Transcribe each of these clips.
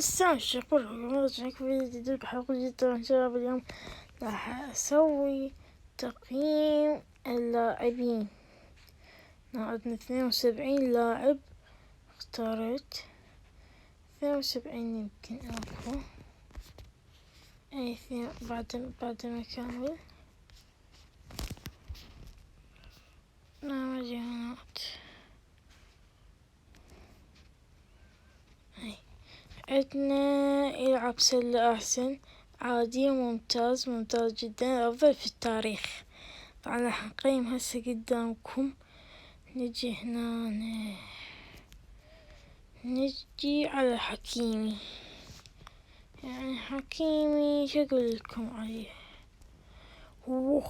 السلام عليكم ورحمة في فيديو جديد بحلقة جديدة إن شاء الله. اليوم راح أسوي تقييم اللاعبين. عندنا 72 لاعب، اختارت 72 يمكن أكو بعد ما أكمل مجانات. عندنا يلعب سلة أحسن، عادي، ممتاز جدا، أفضل في التاريخ. طبعا حنقيم هسه قدامكم. نجي هنا نجي على حكيمي. يعني حكيمي شو اقول لكم عليه، هو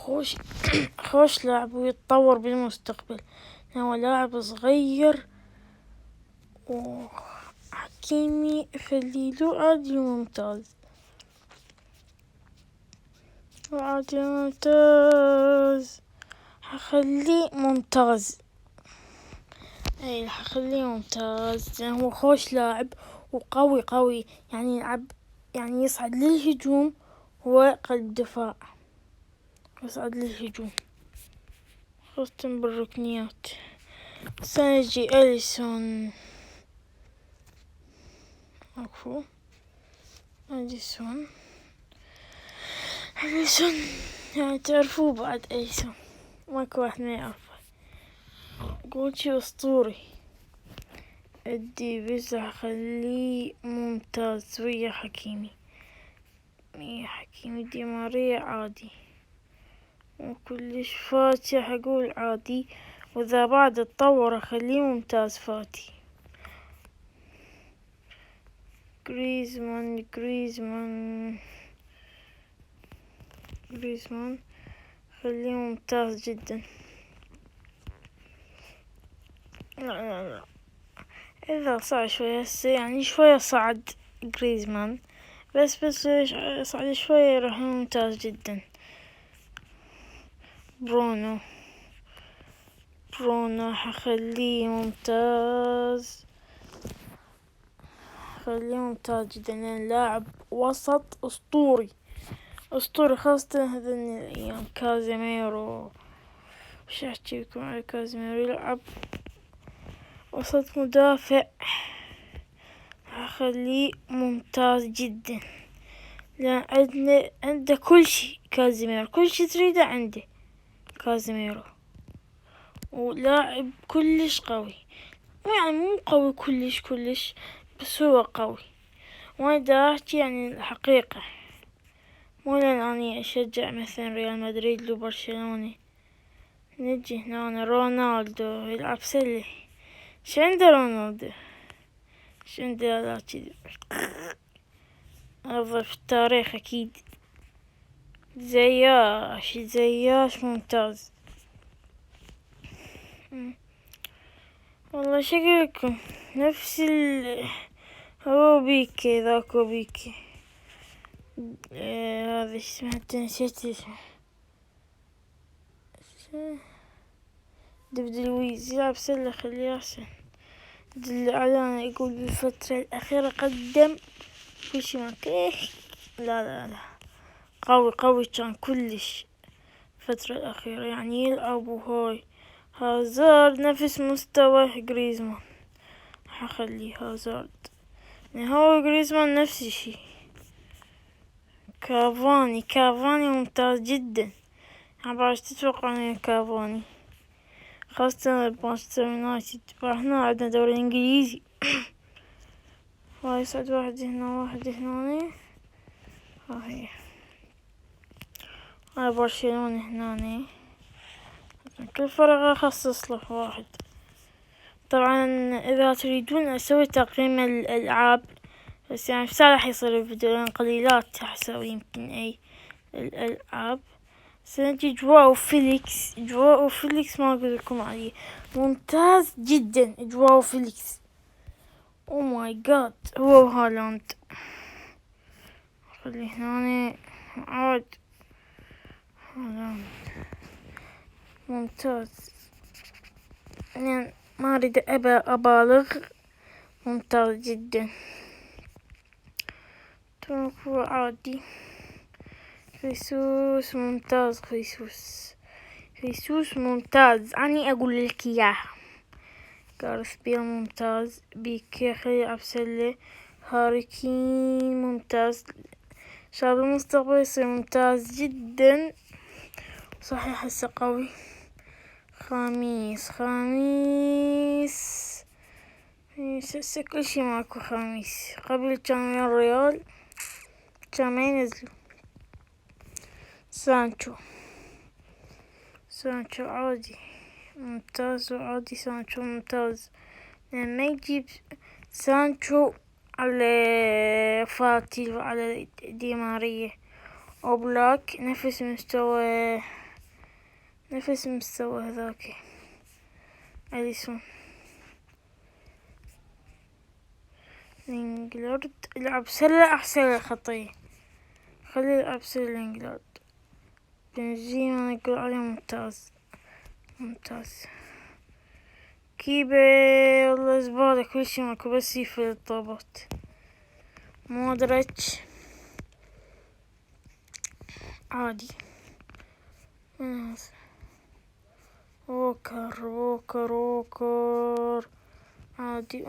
خوش لاعب ويتطور بالمستقبل. هو لاعب صغير وحكيمي خليله عادي ممتاز، هخليه ممتاز. هخليه ممتاز لأنه هو خوش لاعب وقوي، يعني يلعب، يعني يصعد للهجوم، هو قلب دفاع، يصعد للهجوم خاصة بالركنيات. سنجي أليسون، أكو أليسون يعني تعرفوه بعد أليسون، ماكو واحد ما يعرفه، قول شي أسطوري. بس أخليه ممتاز ويا حكيمي. دي ماريا عادي وكلش. فاتي أقول عادي، وإذا بعد اتطور أخليه ممتاز. فاتي جريزمان خليه ممتاز جدا. لا إذا صعد شوية يعني شوية صعد جريزمان، بس صعد شوية راح ممتاز جدا. برونو حخليه ممتاز، جدا، لأن لاعب وسط أسطوري خاصة هذين الأيام. كازيميرو، وش أحكي لكم على كازيميرو، يلعب وسط مدافع، هخليه ممتاز جدا. لأن عنده كل شي. كازيميرو كل شي تريده عنده كازيميرو، ولاعب كلش قوي، يعني مو قوي كلش، بس هو قوي. وانا احكي يعني الحقيقة، مو لأن اني اشجع مثلا ريال مدريد لو برشلونة. نجي هنا رونالدو يلعب سلة، شو عنده رونالدو؟ شو عنده؟ لا كذي أفضل في التاريخ أكيد. زياش ممتاز. والله شكلكم نفس هو بيكي، ذاكو بيكي. هذا اسمه، حتى نسيت اسمه. ديفيد لويز يلعب سلة، خليه أحسن. الإعلان يقول بالفترة الأخيرة قدم كل شي لا قوي كان كلش الفترة الأخيرة، يعني يلعب. وهاي هازارد نفس مستوى جريزمان، حخلي هازارد، يعني هو جريزمان نفس الشي. كافاني ممتاز جدا. عباش تتوقع من كافاني، خاصة مانشستر يونايتد. هنا عندنا دوري انجليزي. هاي يصعد واحد هنا هاي برشلونة هنا. كل فرق اخصص له واحد. طبعا اذا تريدون اسوي تقييم الالعاب، بس يعني راح يصير الفيديو لان قليلات حسوي يمكن اي الالعاب. سنجي جواو فيليكس ما اقول لكم عليه، ممتاز جدا. جواو فيليكس، او ماي جاد، هو وهالاند. خلي هنا عاد هالاند ممتاز، يعني ما اريد ابالغ، ممتاز جدا. هو عادي. خيسوس ممتاز، خيسوس ممتاز، أني أقول لك إياها. جارث بيل ممتاز، بيكي خلي يلعب سلة. هاري كين ممتاز، شاب المستقبل يصير ممتاز جدا. صحيح هسه قوي. خاميس هسه كل شي ماكو خاميس. قبل كان ويا الريال كان ما ينزلوا. سانشو عادي ممتاز، وعادي سانشو ممتاز. لما يجيب سانشو على فاتي وعلى دي ماريا وبلاك نفس مستوى هذاك أليسون. لينجلارد يلعب سلة أحسن خطية، خليه يلعب سلة لينجلارد. بنزيما نقول عليه ممتاز. كيبي والله زبالة كل شي ماكو، بس يفل الطابات. مودريتش عادي. ووكر عادي.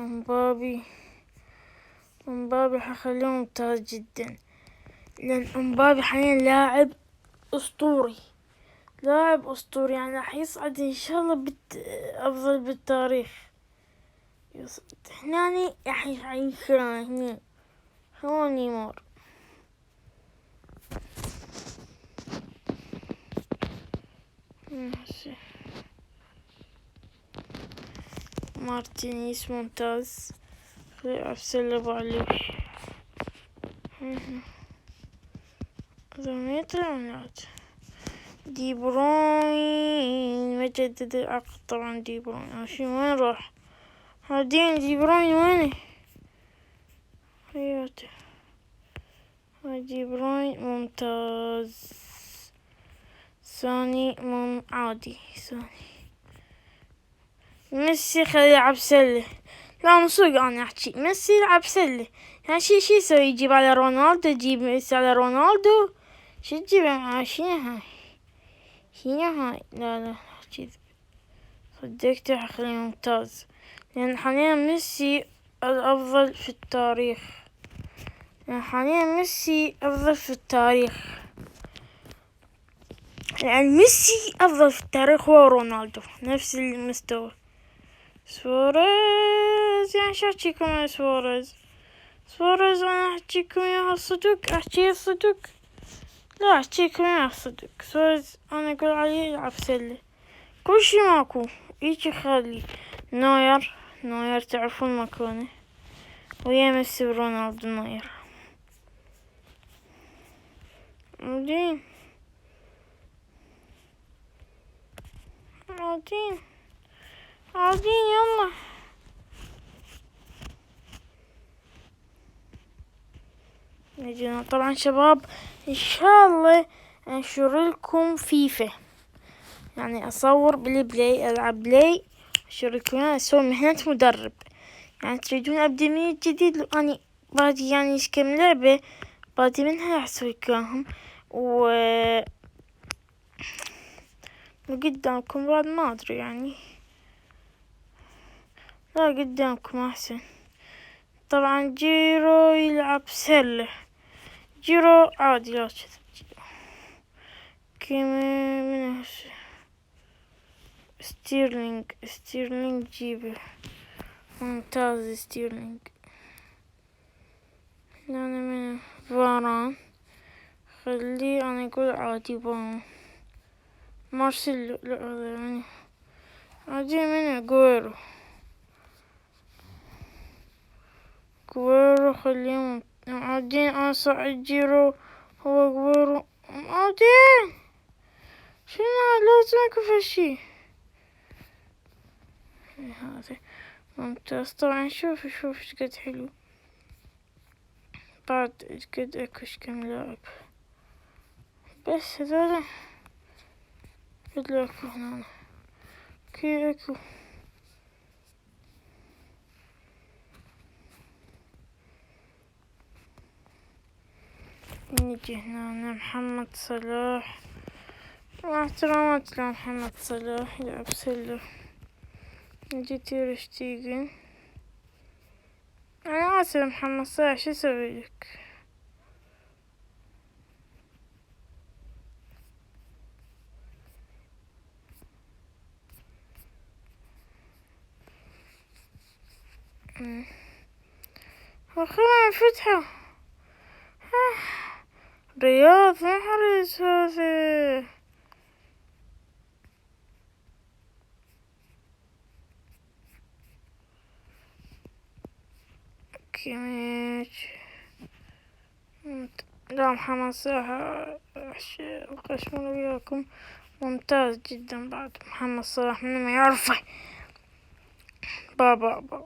امبابي حخليه ممتاز جدا، لأن امبابي حاليا لاعب أسطوري، يعني راح يصعد إن شاء الله أفضل بالتاريخ. هناني راح يعيش هني هو نيمار. مارتينيز ممتاز، يلعب سلة بعليش. دي بروين مجدد العقد طبعا. دي بروين وين راح؟ هادين دي بروين وينه؟ حياته. دي بروين ممتاز. ساني عادي. ميسي خليه يلعب سلة. لا مصوق أنا أحكي ميسي يلعب سلة. يعني شي يسوي؟ يجيب على رونالدو، يجيب ميسي على رونالدو. شو تجيب شنو هاي؟ لا كذب. صدقت أخليه ممتاز، لأن حاليا ميسي الأفضل في التاريخ. لأن ميسي أفضل في التاريخ هو رونالدو نفس المستوى. سواريز يعني شو أحكيكم يا سواريز أنا أحكيكم يا الصدق. أحكي الصدق؟ لا أحكيكم يا الصدق. سواريز أنا أقول عليه يلعب سلة كل شي ماكو. يجي خالي نوير تعرفون مكانه ويا ميسي ورونالدو. نوير عادين يلا. نجينا طبعا شباب، ان شاء الله انشر لكم فيفا، يعني اصور بالبلاي، العب بلاي، انشر لكم اسوي مهنة مدرب. يعني تريدون ابدي من جديد؟ لو اني بادي يعني كم لعبة بادي منها راح اسوي لكم وقدامكم بعد ما ادري يعني. لا قدامكم احسن. طبعا جيرو يلعب سلة. جيرو عادي لا كذب. كيما من ستيرلينج جيبه ممتاز. ستيرلينج. أنا من فاران خليه أنا أقول عادي. مارسيلو لا هذا يعني عادي. من غويرو خليه عادي. أنا صعد جيرو هو غويرو عادي. شنو لازم أكو شي هذا ممتاز. طبعا شوف شقد حلو. بعد قد اكوش كم لاعب، بس هذول قد اكو هنا كي اكو. نجي هنا محمد صلاح، مع احترامات لمحمد صلاح يلعب سلة. نجي تير شتيجن، أنا آسف محمد صلاح، شو أسويلك؟ أخيرا فتحة رياض محرز هذا. كيميش لا محمد صلاح القشمر وياكم ممتاز جدا. بعد محمد صلاح من ما يعرفه بابا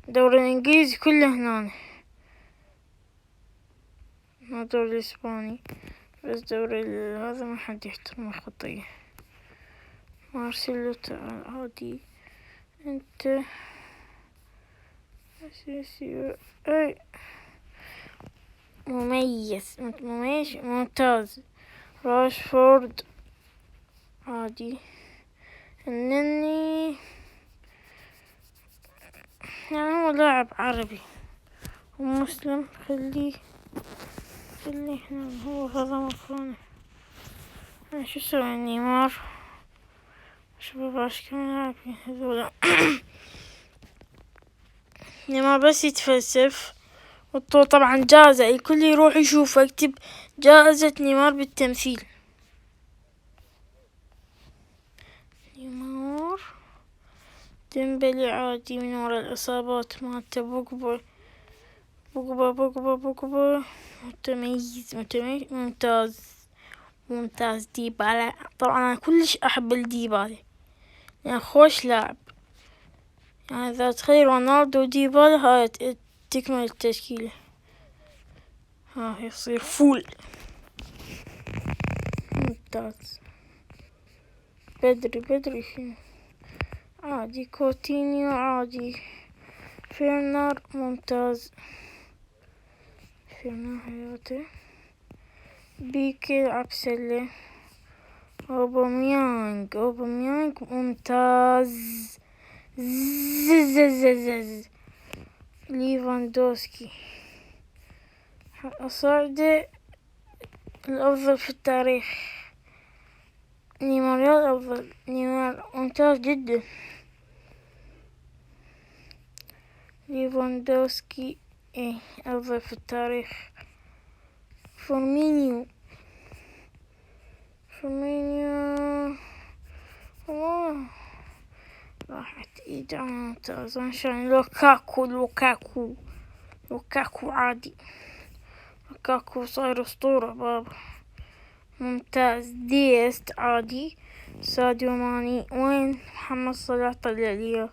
الدوري الإنجليزي كله هنا، ما الدوري الإسباني بس دوري هذا ما حد يحترم الخطية. مارسيلو تعال عادي انت اساسي اي مميز ممتاز. راشفورد عادي. انني يعني هو لاعب عربي ومسلم، خليه هنا هو هذا مكانه. انا شو اسوي نيمار شباباش كمان لاعبين هذولا. نيمار بس يتفلسف طبعا جائزة الكل يروح يشوف، اكتب جائزة نيمار بالتمثيل. نيمار ديمبلي عادي من وراء الإصابات مالته. بوجبا متميز ممتاز. ديبالا طبعا أنا كلش أحب الديبالا يعني خوش لاعب، يعني إذا تخيل رونالدو وديبالا هاي تكمل التشكيلة، ها يصير فول ممتاز. بدري شنو عادي. كوتينيو عادي. فيرنر ممتاز، فيرنر حياته. بيكي يلعب سلة. أوباميانغ ممتاز. زز ليفاندوسكي أصعد الأفضل في التاريخ. نيمار الأفضل. نيمار ممتاز جدا. ليفاندوسكي أفضل في التاريخ. فورمينيو راحت ايدي ممتاز. عشان لوكاكو عادي. لوكاكو صاير اسطورة بابا ممتاز. ديست عادي. ساديو ماني. وين محمد صلاح؟ طلع لي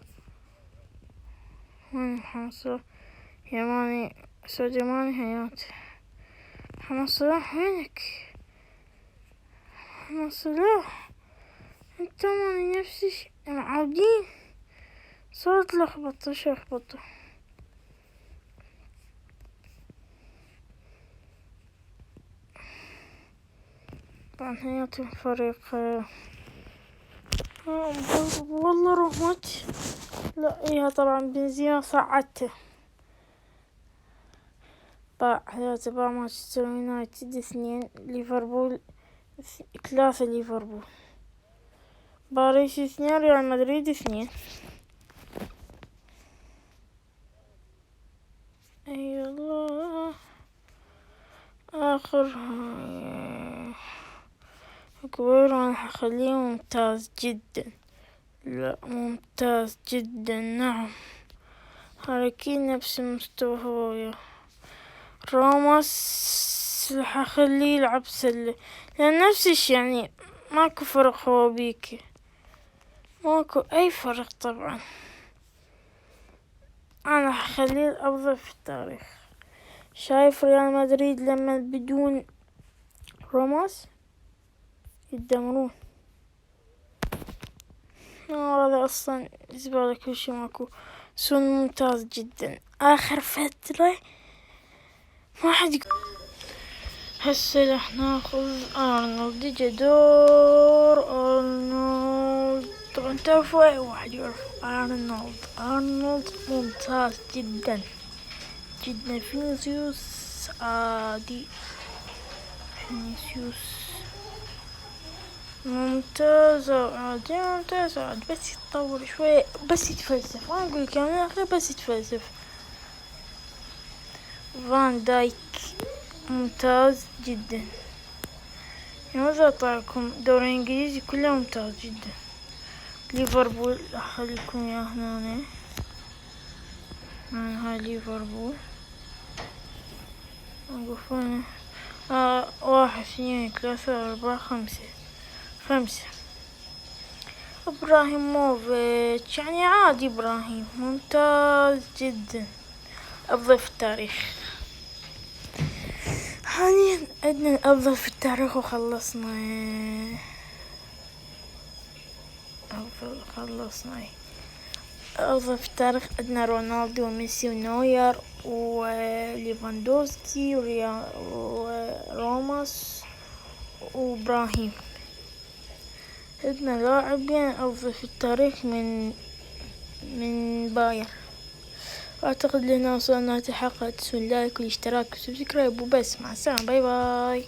وين محمد صلاح؟ يا ماني ساديو ماني حياته. محمد صلاح وينك؟ محمد صلاح انت ماني نفس الشي معودين. صارت لخبطة شخبطة. طبعا حياة الفريق والله رحمت. لا ايها طبعا بنزيما صعدته. حياته باع مانشستر يونايتد 2 ليفربول 3 ليفربول. باريس 2 ريال مدريد 2. اي الله اخر كبير. انا حخليه ممتاز جدا. لا ممتاز جدا نعم. هاركين نفس المستوى هو وياه. راموس حخليه يلعب سلة لأن نفس الشي يعني ماكو فرق هو بيكي، ماكو أي فرق. طبعا أنا حخليه الأفضل في التاريخ. شايف ريال مدريد لما بدون راموس يتدمرون. هذا أصلا زبالة كل شي ماكو. سون ممتاز جدا. آخر فترة ما حد هسه راح ناخذ ارنولد. يجي دور ارنولد. طبعا تعرفوا اي واحد يعرف ارنولد. ارنولد ممتاز جدا جدا. فينيسيوس عادي. فينيسيوس ممتاز عادي. ممتاز عادي بس يتطور شوي، بس يتفلسف. ما اقول كامل اخي، بس يتفلسف. فان دايك ممتاز جدا. ماذا أعطاكم؟ دوري إنجليزي كله ممتاز جدا. ليفربول أخليكم يا هنا. هاي ليفربول. وقفونا. 1 2 3 4 5. 5. إبراهيموفيتش يعني عادي. إبراهيم ممتاز جدا. أفضل في التاريخ. حاليا عندنا الأفضل في التاريخ وخلصنا. خلصنا. أفضل في التاريخ عندنا رونالدو وميسي ونوير وليفاندوسكي وروماس وإبراهيم. عندنا لاعبين أفضل في التاريخ من باير. أعتقد لنا وصلنا. تحققت. تسوون لايك والاشتراك وسبسكرايب وبس. مع السلامة. باي باي.